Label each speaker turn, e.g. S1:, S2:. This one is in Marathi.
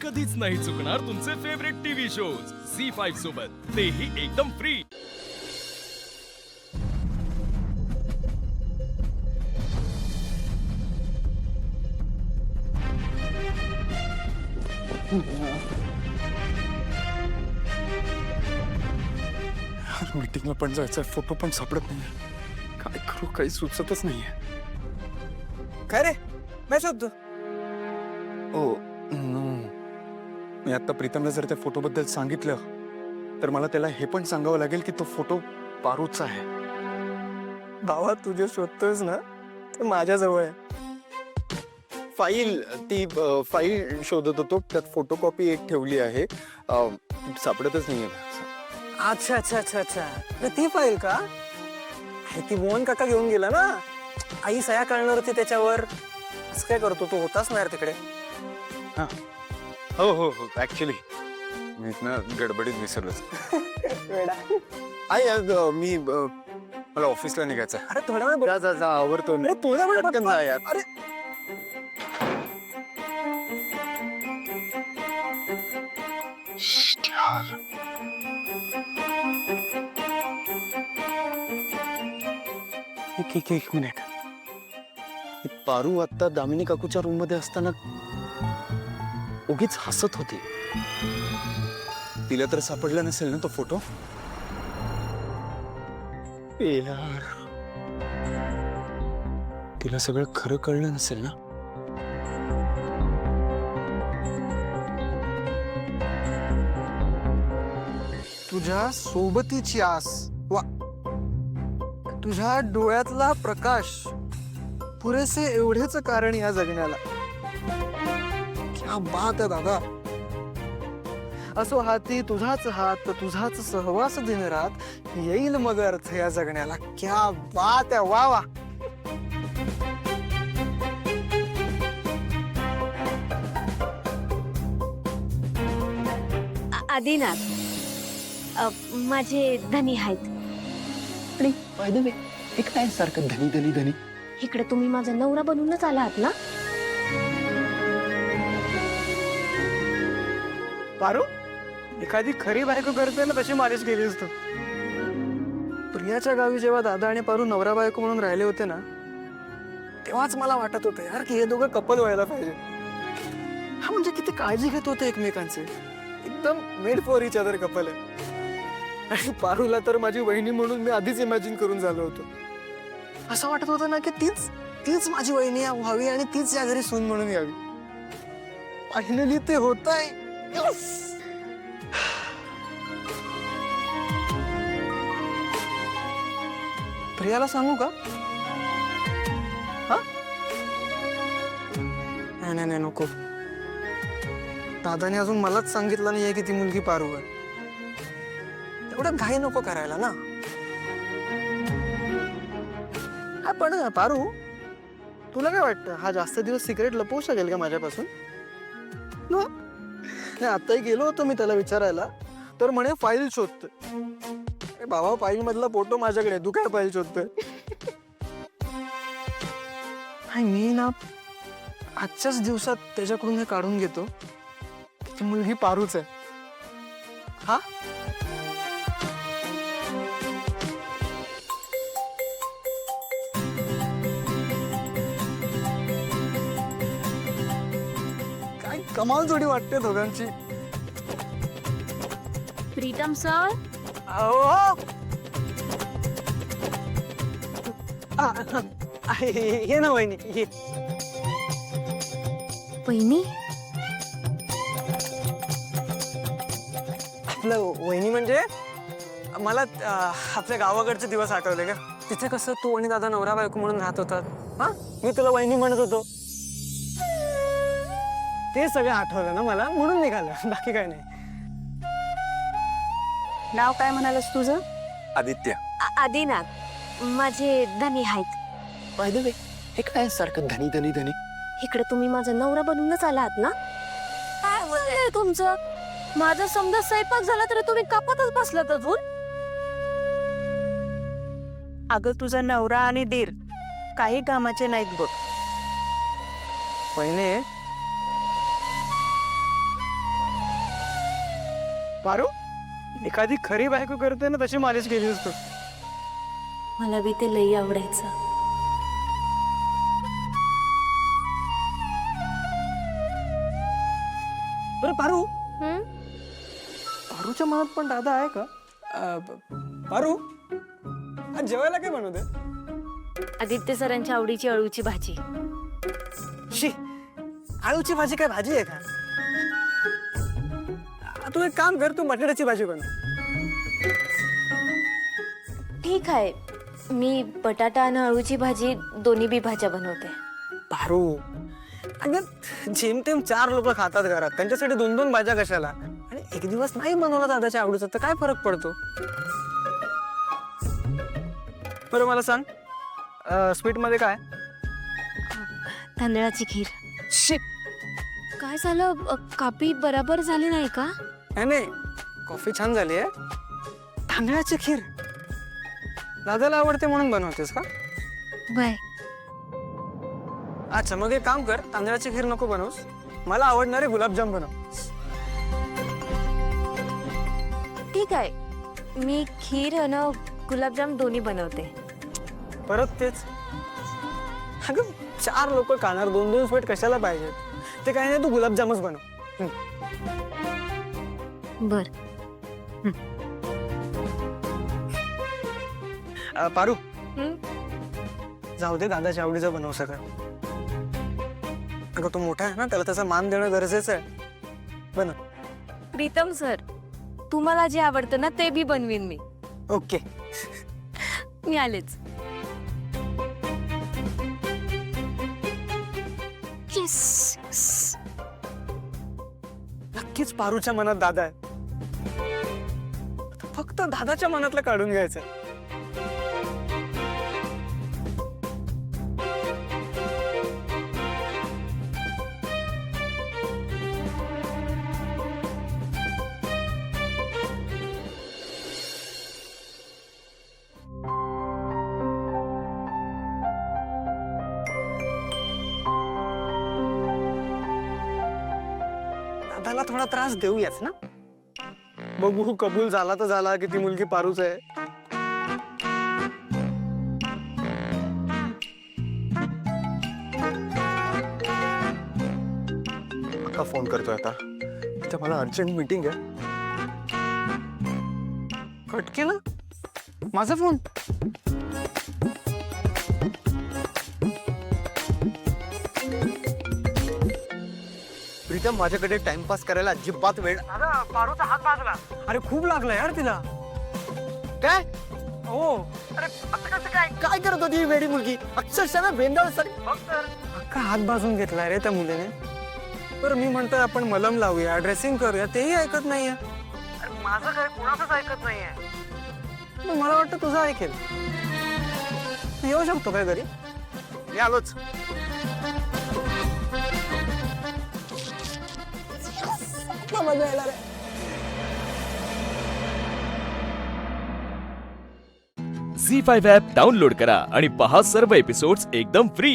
S1: कधीच नाही चुकणार तुमचे फेवरेट टीव्ही शोज झी5 सोबत, तेही एकदम फ्री।
S2: मीटिंगला पण जायचं, फोटो पण सापडत नाहीये, काय करू काही सुचतच नाहीये।
S3: काय रे, मैं शोधतो।
S2: ओ नो, मी आता प्रीतमला जर त्या फोटो बद्दल सांगितलं तर मला त्याला हे पण सांगावं लागेल की तो फोटो पारूचा आहे।
S3: भावा तू जे शोधतोयस ना ते माझ्या जवळ आहे।
S2: फाईल शोधत होतो, त्यात फोटोकॉपी एक ठेवली आहे, सापडतच नाहीये।
S3: अच्छा अच्छा अच्छा अच्छा, अरे ती फाईल का? अरे ती मोहन काका घेऊन गेला ना, आई सह्या करणार होती त्याच्यावर। असं काय करतो तू, होताच नाही यार तिकडे।
S2: हा, हो हो हो, ऍक्च्युली मी ना गडबडीत विसरलोच। मी मला ऑफिसला निघायचं आहे।
S3: अरे थोडा वेळ
S2: जा जा जा, आवरतो मी।
S3: अरे थोडा वेळ
S2: पटकन जा यार।
S3: अरे
S2: एक मिनिट, पारू आता दामिनी काकूच्या रूम मध्ये असताना उगीच हसत होती, तिला तर सापडला नसेल ना तो फोटो? यार, तिला सगळं खरं कळलं नसेल ना?
S3: तुझ्या सोबतीची आस, वा, तुझ्या डोळ्यातला प्रकाश पुरेसे एवढेच कारण या जगण्याला। क्या बात आहे दादा। असो हाती तुझाच हात, तुझाच सहवास दिन रात, येईल मग अर्थ या जगण्याला। क्या बात आहे, वा वा।
S4: आदिनाथ, माझे धनी आहेत।
S2: आणि बाय द वे, हे काय सारखं धनी धनी धनी?
S4: इकडे तुम्ही माझा नवरा बनूनच आला आहात ना?
S3: पारू, एखादी खरी बायको करते ना तशी मालिश केली असतो। प्रियाच्या गावी जेव्हा दादा आणि पारू नवरा बायको म्हणून राहिले होते ना, तेव्हाच मला वाटत होतं यार की हे दोघं कपल व्हायला पाहिजे। हा म्हणजे किती काळजी घेत होते एकमेकांचे, एकदम made for each other couple आहे। आणि पारूला तर माझी वहिनी म्हणून मी आधीच इमॅजिन करून झालो होतो। असं वाटत होतं ना की तीच माझी वहिनी व्हावी आणि तीच या घरी सून म्हणून यावी। फायनली ते होतंय। प्रियाला सांगू का? हा, नाही नाही नको। दादाने अजून मलाच सांगितलं नाहीये की ती मुलगी पारू आहे। एवढं घाई नको करायला ना। हा पण पारू, तुला काय वाटतं हा जास्त दिवस सिक्रेट लपवू शकेल का माझ्यापासून? आताही गेलो होतो मी त्याला विचारायला, तर म्हणे फाईल शोधतोय। बाबा, फाईल मधला फोटो माझ्याकडे, तू काय फाईल शोधतोय? मी ना आजच्याच दिवसात त्याच्याकडून हे काढून घेतो, ती मुलगी पारूच आहे। हा, काय कमाल जोडी वाटते दोघांची।
S4: प्रीतम सर,
S3: अहो, ये ना वहिनी, ये।
S4: वहिनी,
S3: आपलं वहिनी म्हणजे मला आपल्या गावाकडचे दिवस आठवले का? तिथे कसं तू आणि दादा नवरा बायको म्हणून राहत होतात। हा, मी तुला वहिनी म्हणत होतो, ते सगळं आठवलं ना मला, म्हणून निघालं, बाकी काय नाही।
S4: नाव काय म्हणालस तुझं?
S2: आदित्य।
S4: आदिनाथ, माझे धनी आहेत।
S2: बाय द वे, हे काय सारखं धनी धनी धनी?
S4: इकडे तुम्ही माझा नवरा बनूनच आला आहात ना? काय बोलले तुमचं? माझा समजा स्वयंपाक झाला तर तुम्ही कापतच बसलात अजून?
S5: अगं तुझा नवरा आणि दीर काही कामाचे नाहीत बघ।
S3: वहिनी, पारू एखादी खरी बायको करते ना तशी मालिश केली असतो.
S4: मला बी ते लई आवडायचं.
S3: बरं पारू,
S4: हं?
S3: पारूच्या मनात पण दादा आहे का? पारू आज जेवायला काय बनवते?
S4: आदित्य सरांच्या आवडीची अळूची भाजी.
S3: शी, आळूची भाजी काय भाजी आहे का? तू एक काम कर, तू बटाट्याची भाजी बनव.
S4: ठीक आहे, मी बटाटा आणि अळूची भाजी दोन्ही बी भाज्या बनवते.
S3: पारू अगं जेमतेम 4 लोक खातात घरात, त्यांच्यासाठी 2-2 भाज्या कशाला? आणि एक दिवस नाही बनवला दादाच्या आवडीचा तर काय फरक पडतो? बरं मला सांग, स्वीट मध्ये काय?
S4: तांदळाची खीर.
S3: शिट,
S4: काय झालं? कापी बराबर झाली नाही का?
S3: नाही कॉफी छान झाली आहे. तांदळाची खीर दादाला आवडते म्हणून बनवतेस का?
S4: बाय.
S3: अच्छा मग एक काम कर, तांदळाची खीर नको बनवूस, मला आवडणारे गुलाबजाम बनव.
S4: ठीक आहे, मी खीर आणि गुलाबजाम दोन्ही बनवते.
S3: परत तेच. अगं 4 लोक खाणार, 2-2 स्वीट कशाला पाहिजे? ते काही नाही, तू गुलाबजामच बनव.
S4: बर.
S3: पारू
S4: हं?
S3: जाऊ दे, दादाच्या आवडीचं बनव सगळं. अगं तो मोठा आहे ना, त्याला त्याचा मान देणं गरजेचं आहे. बनव.
S4: प्रीतम सर, तुम्हाला जे आवडतं ना ते बी बनवीन मी.
S3: ओके.
S4: मी आलेच.
S3: नक्कीच पारूच्या मनात दादा आहे. फक्त दादाच्या मनातलं काढून घ्यायचं. दादाला थोडा त्रास देऊयाच ना. बघू कबूल झाला तर झाला की ती मुलगी पारूच आहे.
S2: का फोन करतोय आता? इथे मला अर्जंट मीटिंग आहे.
S3: कट केला माझा फोन.
S2: प्रीतम, माझ्याकडे टाइमपास करायला अजिबात वेळ.
S3: पारूचा हात भाजला. अरे खूप लागला यार तिला.
S2: काय
S3: हो.
S2: काय करत होती ही वेडी मुलगी? अक्षरशः ना बेंडाळ सारी.
S3: अख्खा हात भाजून घेतलाय रे त्या मुलीने. बरं मी म्हणतोय आपण मलम लावूया, ड्रेसिंग करूया, तेही ऐकत नाहीये. माझं काय कोणाचंच ऐकत नाहीये. मला वाटतं तुझं ऐकेल. येऊ शकतो काय घरी?
S2: मी आलोच.
S3: मजा येणार आहे.
S1: झी5 ॲप डाउनलोड करा आणि पहा सर्व एपिसोड्स एकदम फ्री.